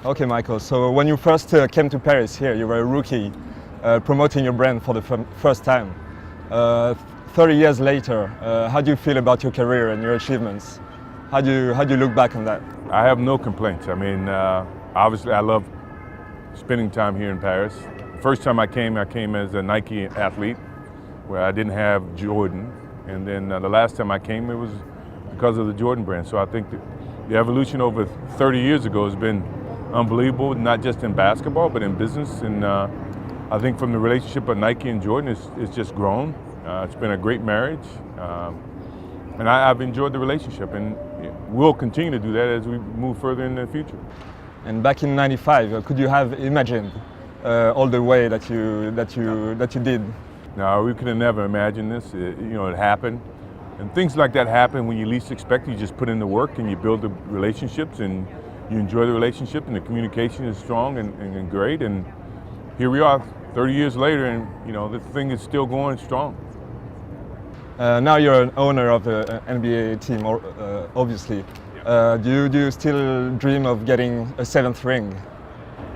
Okay, Michael, so when you first came to Paris here, you were a rookie promoting your brand for the first time. 30 years later, how do you feel about your career and your achievements? How do you look back on that? I have no complaints. I mean, obviously I love spending time here in Paris. First time I came as a Nike athlete where I didn't have Jordan. And then the last time I came, it was because of the Jordan brand. So I think that the evolution over 30 years ago has been unbelievable, not just in basketball, but in business. And I think from the relationship of Nike and Jordan, it's just grown. It's been a great marriage. And I've enjoyed the relationship, and we'll continue to do that as we move further in the future. And back in '95, could you have imagined all the way that you did? No, we could have never imagined this. It happened, and things like that happen when you least expect it. You just put in the work and you build the relationships, and you enjoy the relationship, and the communication is strong and great. And here we are, 30 years later, and the thing is still going strong. Now you're an owner of the NBA team, obviously. Do you still dream of getting a 7th ring?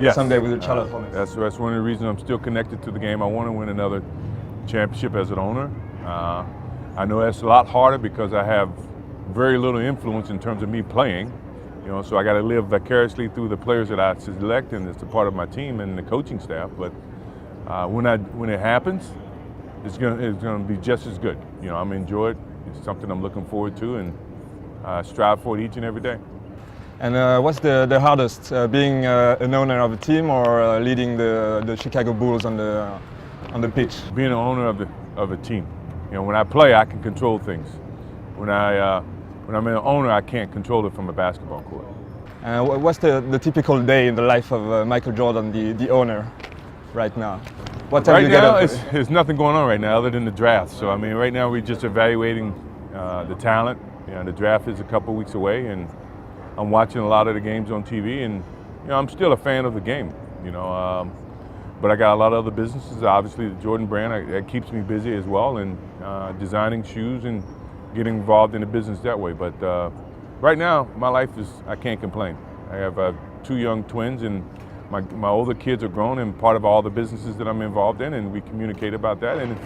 Yes. Someday with the Charlotte Hornets? That's one of the reasons I'm still connected to the game. I want to win another championship as an owner. I know that's a lot harder because I have very little influence in terms of me playing. So I got to live vicariously through the players that I select, and it's a part of my team and the coaching staff. But when it happens, it's gonna be just as good. I'm enjoy it. It's something I'm looking forward to, and strive for it each and every day. And what's the hardest, being an owner of a team or leading the Chicago Bulls on the pitch? Being an owner of a team. When I play, I can control things. When I'm an owner, I can't control it from a basketball court. What's the typical day in the life of Michael Jordan, the owner, right now? What time right do you now, get up? there's nothing going on right now other than the draft. So I mean, right now we're just evaluating the talent. The draft is a couple weeks away, and I'm watching a lot of the games on TV, and I'm still a fan of the game. But I got a lot of other businesses. Obviously, the Jordan brand that keeps me busy as well, and designing shoes and getting involved in the business that way. But right now, my life I can't complain. I have 2 young twins, and my older kids are grown and part of all the businesses that I'm involved in, and we communicate about that, and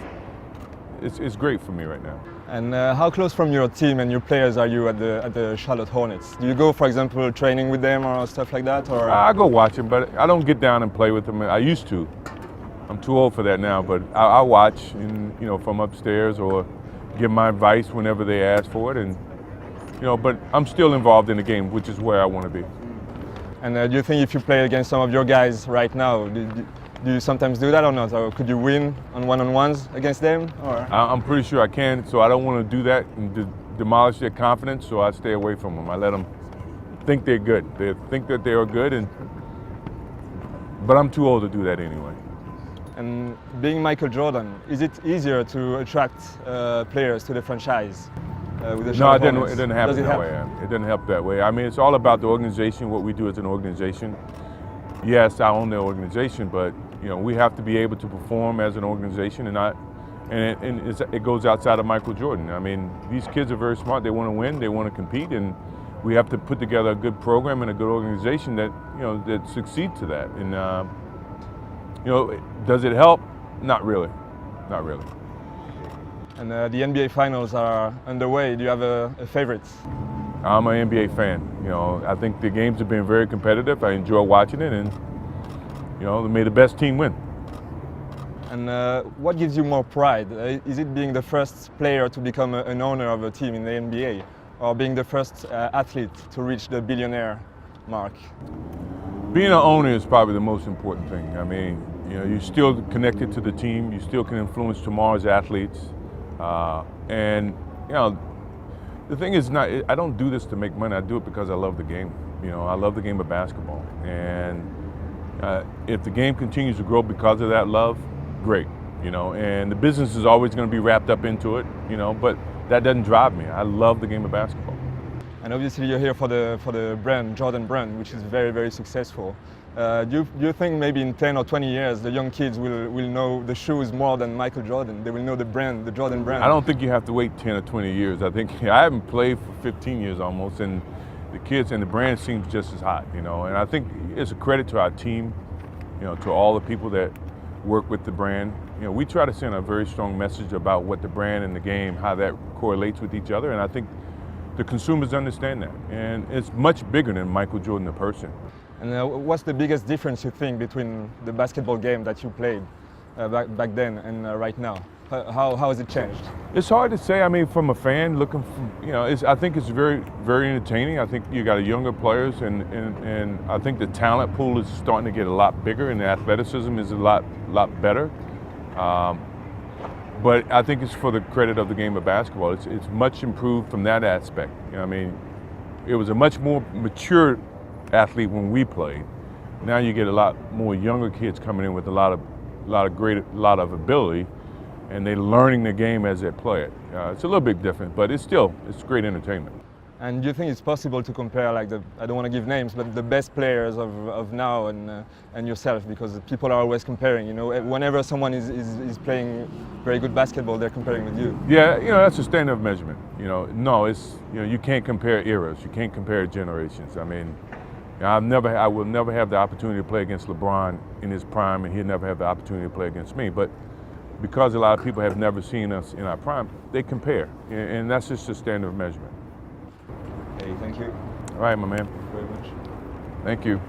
it's great for me right now. And how close from your team and your players are you at the Charlotte Hornets? Do you go, for example, training with them or stuff like that? Or I go watch them, but I don't get down and play with them. I used to. I'm too old for that now, but I watch, from upstairs or give my advice whenever they ask for it, and but I'm still involved in the game, which is where I want to be. And do you think if you play against some of your guys right now, do you sometimes do that or not? Or could you win on one-on-ones against them? Or? I'm pretty sure I can, so I don't want to do that and demolish their confidence, so I stay away from them. I let them think they're good. They think that they are good, but I'm too old to do that anyway. And being Michael Jordan, is it easier to attract players to the franchise? With the No, it Hornets? doesn't happen that way. It doesn't help that way. I mean, it's all about the organization, what we do as an organization. Yes, I own the organization, but we have to be able to perform as an organization, and it goes outside of Michael Jordan. I mean, these kids are very smart. They want to win. They want to compete, and we have to put together a good program and a good organization that that succeeds to that. And does it help? Not really. Not really. And the NBA Finals are underway. Do you have a favorite? I'm an NBA fan. I think the games have been very competitive. I enjoy watching it, and may the best team win. And what gives you more pride? Is it being the first player to become an owner of a team in the NBA, or being the first athlete to reach the billionaire mark? Being an owner is probably the most important thing. I mean, you're still connected to the team. You still can influence tomorrow's athletes. And the thing is, I don't do this to make money. I do it because I love the game. I love the game of basketball. And if the game continues to grow because of that love, great. And the business is always going to be wrapped up into it. But that doesn't drive me. I love the game of basketball. And obviously you're here for the brand, Jordan brand, which is very, very successful. Do you think maybe in 10 or 20 years the young kids will know the shoes more than Michael Jordan? They will know the brand, the Jordan brand? I don't think you have to wait 10 or 20 years. I think I haven't played for 15 years almost, and the kids and the brand seems just as hot, you know. And I think it's a credit to our team, you know, to all the people that work with the brand. You know, we try to send a very strong message about what the brand and the game, how that correlates with each other, and I think the consumers understand that. And it's much bigger than Michael Jordan, the person. And what's the biggest difference you think between the basketball game that you played back then and right now? How has it changed? It's hard to say. I mean, from a fan looking, you know, I think it's very, very entertaining. I think you got younger players, and I think the talent pool is starting to get a lot bigger, and the athleticism is a lot better. But I think it's for the credit of the game of basketball. It's much improved from that aspect. You know, I mean, it was a much more mature athlete when we played. Now you get a lot more younger kids coming in with a lot of ability, and they're learning the game as they play it. It's a little bit different, but it's great entertainment. And do you think it's possible to compare, like, I don't want to give names, but the best players of now and yourself, because people are always comparing, you know, whenever someone is playing very good basketball, they're comparing with you. Yeah, you know, that's a standard of measurement. You know, no, you know, you can't compare eras, you can't compare generations. I mean, I will never have the opportunity to play against LeBron in his prime, and he'll never have the opportunity to play against me. But because a lot of people have never seen us in our prime, they compare, and that's just a standard of measurement. Hey, thank you. All right, my man. Very much. Thank you.